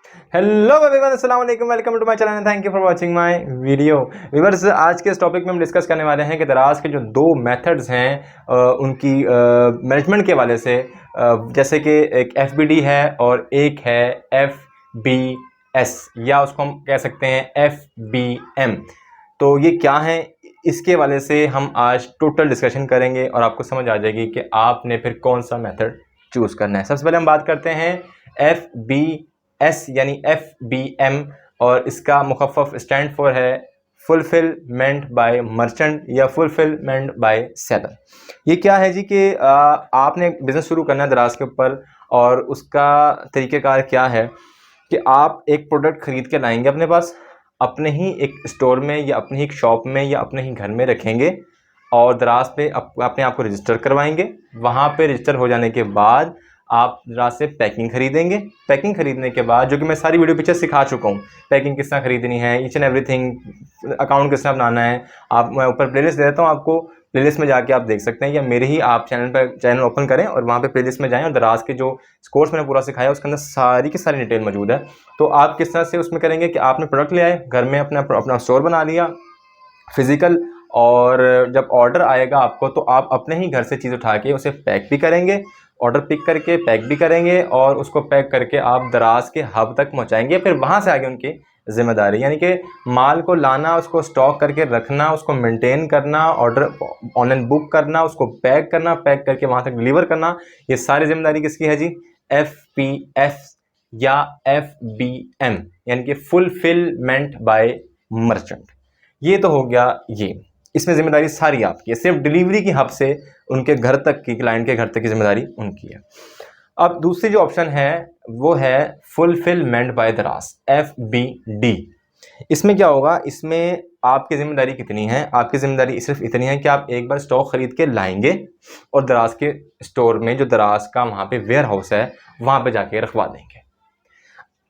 Hello everyone, अस्सलाम वालेकुम, welcome to my channel and thank you for watching my video. Viewers, आज के इस टॉपिक में हम डिस्कस करने वाले हैं कि दराज के जो दो मेथड्स हैं उनकी मैनेजमेंट के हवाले से, जैसे कि एक एफबीडी है और एक है एफबीएस, या उसको हम कह सकते हैं एफबीएम। तो ये क्या है, इसके हवाले से हम आज टोटल डिस्कशन करेंगे और आपको समझ आ जाएगी कि आपने फिर कौन सा मेथड चूज़ करना है। सबसे पहले हम बात करते हैं एफबीएस यानी FBM, और इसका मुखफ़फ़ स्टैंड फॉर है फुलफिलमेंट बाय मर्चेंट या फुलफिलमेंट बाय सेलर। ये क्या है जी कि आपने बिज़नेस शुरू करना है दराज के ऊपर, और उसका तरीक़ेकार क्या है कि आप एक प्रोडक्ट ख़रीद के लाएंगे अपने पास, अपने ही एक स्टोर में या अपनी ही एक शॉप में या अपने ही घर में रखेंगे और दराज पे अपने आप को रजिस्टर करवाएंगे। वहाँ पे रजिस्टर हो जाने के बाद आप दराज से पैकिंग खरीदेंगे। पैकिंग खरीदने के बाद, जो कि मैं सारी वीडियो पीछे सिखा चुका हूँ, पैकिंग किस तरह खरीदनी है, ईच एंड एवरीथिंग, अकाउंट किस तरह बनाना है, आप मैं ऊपर प्लेलिस्ट दे देता हूँ आपको। प्लेलिस्ट में जाके आप देख सकते हैं, या मेरे ही आप चैनल ओपन करें और वहाँ पे प्लेलिस्ट में जाएं और दराज के जो कोर्स मैंने पूरा सिखाया उसके अंदर सारी की सारी डिटेल मौजूद है। तो आप किस तरह से उसमें करेंगे कि आपने प्रोडक्ट ले आए, घर में अपना स्टोर बना लिया फिजिकल, और जब ऑर्डर आएगा आपको तो आप अपने ही घर से चीज़ उठा के उसे पैक भी करेंगे, ऑर्डर पिक करके पैक भी करेंगे और उसको पैक करके आप दराज के हब तक पहुंचाएंगे। फिर वहां से आगे उनकी जिम्मेदारी, यानी कि माल को लाना, उसको स्टॉक करके रखना, उसको मेंटेन करना, ऑर्डर ऑनलाइन बुक करना, उसको पैक करना, पैक करके वहां तक डिलीवर करना, ये सारी जिम्मेदारी किसकी है जी? FPF या FBM, यानी कि फुलफिलमेंट बाय मर्चेंट। ये तो हो गया ये, इसमें जिम्मेदारी सारी आपकी है, सिर्फ डिलीवरी की हब से उनके घर तक की, क्लाइंट के घर तक की जिम्मेदारी उनकी है। अब दूसरी जो ऑप्शन है वो है फुलफिलमेंट बाय दराज, FBD। इसमें क्या होगा, इसमें आपकी जिम्मेदारी कितनी है? आपकी जिम्मेदारी सिर्फ इतनी है कि आप एक बार स्टॉक खरीद के लाएंगे और दराज के स्टोर में, जो दराज का वहाँ पे वेयर हाउस है, वहाँ पे जाके रखवा देंगे।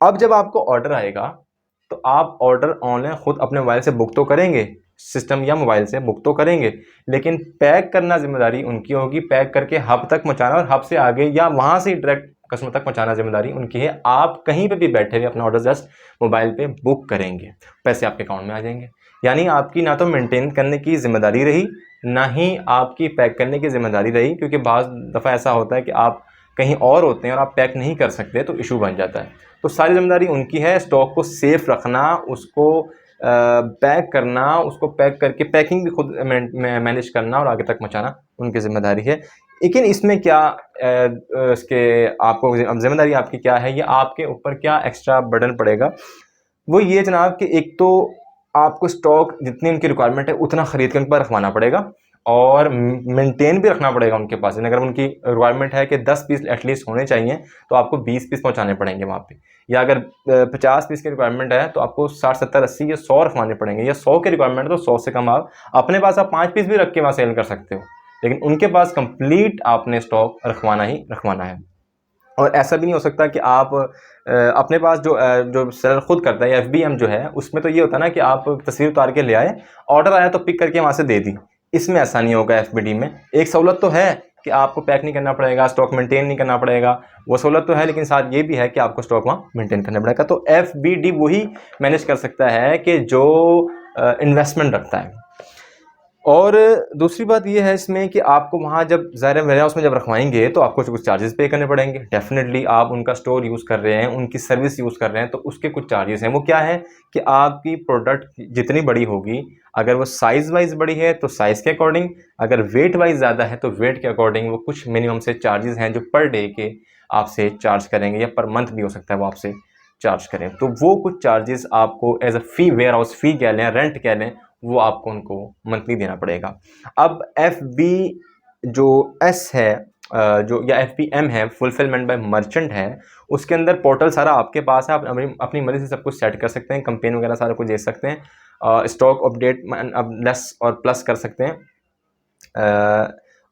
अब जब आपको ऑर्डर आएगा तो आप ऑर्डर ऑनलाइन खुद अपने मोबाइल से बुक तो करेंगे, सिस्टम या मोबाइल से बुक तो करेंगे, लेकिन पैक करना जिम्मेदारी उनकी होगी। पैक करके हब तक पहुंचाना और हब से आगे या वहां से डायरेक्ट कस्टमर तक पहुंचाना जिम्मेदारी उनकी है। आप कहीं पे भी बैठे हुए अपना ऑर्डर जस्ट मोबाइल पे बुक करेंगे, पैसे आपके अकाउंट में आ जाएंगे। यानी आपकी ना तो मेंटेन करने की जिम्मेदारी रही, ना ही आपकी पैक करने की जिम्मेदारी रही, क्योंकि बाज़ दफ़ा ऐसा होता है कि आप कहीं और होते हैं और आप पैक नहीं कर सकते तो इशू बन जाता है। तो सारी जिम्मेदारी उनकी है, स्टॉक को सेफ रखना, उसको पैक करना, उसको पैक करके पैकिंग भी खुद मैनेज करना और आगे तक पहुँचाना उनकी ज़िम्मेदारी है। लेकिन इसमें क्या इसके आपको ज़िम्मेदारी आपकी क्या है, ये आपके ऊपर क्या एक्स्ट्रा बर्डन पड़ेगा, वो ये जनाब कि एक तो आपको स्टॉक जितनी उनकी रिक्वायरमेंट है उतना ख़रीद के उनके पास रखवाना पड़ेगा और मेंटेन भी रखना पड़ेगा उनके पास। अगर उनकी रिक्वायरमेंट है कि 10 पीस एटलीस्ट होने चाहिए तो आपको 20 पीस पहुंचाने पड़ेंगे वहाँ पे, या अगर 50 पीस की रिक्वायरमेंट है तो आपको 60 70 80 या 100 रखवाने पड़ेंगे, या 100 की रिक्वायरमेंट है तो 100 से कम आप अपने पास आप 5 पीस भी रख के वहाँ सेल कर सकते हो, लेकिन उनके पास कंप्लीट आपने स्टॉक रखवाना ही रखवाना है। और ऐसा भी नहीं हो सकता कि आप अपने पास जो सेलर खुद करता है, FBM जो है, उसमें तो ये होता है ना कि आप तस्वीर उतार के ले आए, ऑर्डर आया तो पिक करके वहाँ से दे दी। इसमें ऐसा नहीं होगा। FBD में एक सहूलत तो है कि आपको पैक नहीं करना पड़ेगा, स्टॉक मेंटेन नहीं करना पड़ेगा, वो सहूलत तो है, लेकिन साथ ये भी है कि आपको स्टॉक वहाँ मेंटेन करना पड़ेगा। तो FBD वही मैनेज कर सकता है कि जो इन्वेस्टमेंट रखता है। और दूसरी बात यह है इसमें कि आपको वहाँ जब ज़ाहिर वेयर हाउस में जब रखवाएंगे तो आपको कुछ चार्जेस पे करने पड़ेंगे। डेफिनेटली आप उनका स्टोर यूज़ कर रहे हैं, उनकी सर्विस यूज़ कर रहे हैं, तो उसके कुछ चार्जेस हैं। वो क्या है कि आपकी प्रोडक्ट जितनी बड़ी होगी, अगर वो साइज़ वाइज बड़ी है तो साइज़ के अकॉर्डिंग, अगर वेट वाइज ज़्यादा है तो वेट के अकॉर्डिंग वो कुछ मिनिमम से चार्जेस हैं जो पर डे के आपसे चार्ज करेंगे, या पर मंथ भी हो सकता है वो आपसे चार्ज करें। तो वो कुछ चार्जेस आपको as a fee, warehouse fee कह लें, रेंट कह लें, वो आपको उनको मंथली देना पड़ेगा। अब जो एस है, जो या FBM है, फुलफिलमेंट बाय मर्चेंट है, उसके अंदर पोर्टल सारा आपके पास है। आप अपनी मर्जी से सब कुछ सेट कर सकते हैं, कंपेन वगैरह सारा कुछ दे सकते हैं, स्टॉक अपडेट अब लेस और प्लस कर सकते हैं,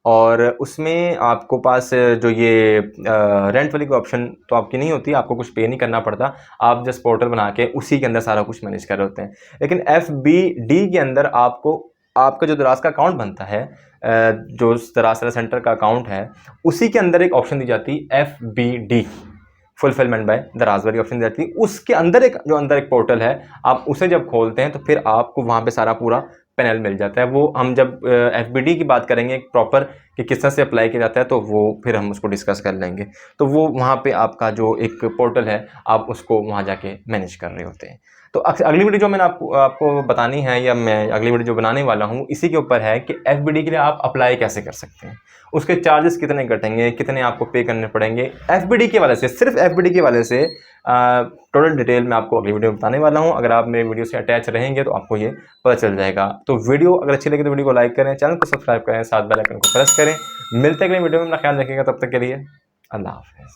और उसमें आपको पास जो ये रेंट वाली कोई ऑप्शन तो आपकी नहीं होती, आपको कुछ पे नहीं करना पड़ता, आप जस्ट पोर्टल बना के उसी के अंदर सारा कुछ मैनेज कर रहे होते हैं। लेकिन FBD के अंदर आपको आपका जो दराज का अकाउंट बनता है, जो दराज सेंटर का अकाउंट है, उसी के अंदर एक ऑप्शन दी जाती है FBD, fulfilment by the Raspberry option रहती है। उसके अंदर एक पोर्टल है, आप उसे जब खोलते हैं तो फिर आपको वहाँ पे सारा पूरा पैनल मिल जाता है। वो हम जब FBD की बात करेंगे प्रॉपर कि किस तरह से अप्लाई किया जाता है तो वो फिर हम उसको डिस्कस कर लेंगे। तो वो वहाँ पे आपका जो एक पोर्टल है आप उसको वहाँ जाके मैनेज कर रहे होते हैं। तो अगली वीडियो जो मैंने आपको बतानी है, या मैं अगली वीडियो जो बनाने वाला हूँ इसी के ऊपर है कि FBD के लिए आप अप्लाई कैसे कर सकते हैं, उसके चार्जेस कितने कटेंगे, कितने आपको पे करने पड़ेंगे FBD के वाले से, सिर्फ FBD के वाले से टोटल डिटेल में आपको अगली वीडियो में बताने वाला हूँ। अगर आप मेरे वीडियो से अटैच रहेंगे तो आपको ये पता चल जाएगा। तो वीडियो अगर अच्छी लगे तो वीडियो को लाइक करें, चैनल को सब्सक्राइब करें, साथ बेल आइकन को प्रेस करें। मिलते हैं अगले वीडियो में, अपना ख्याल रखिएगा। तब तक के लिए अल्लाह हाफ़िज़।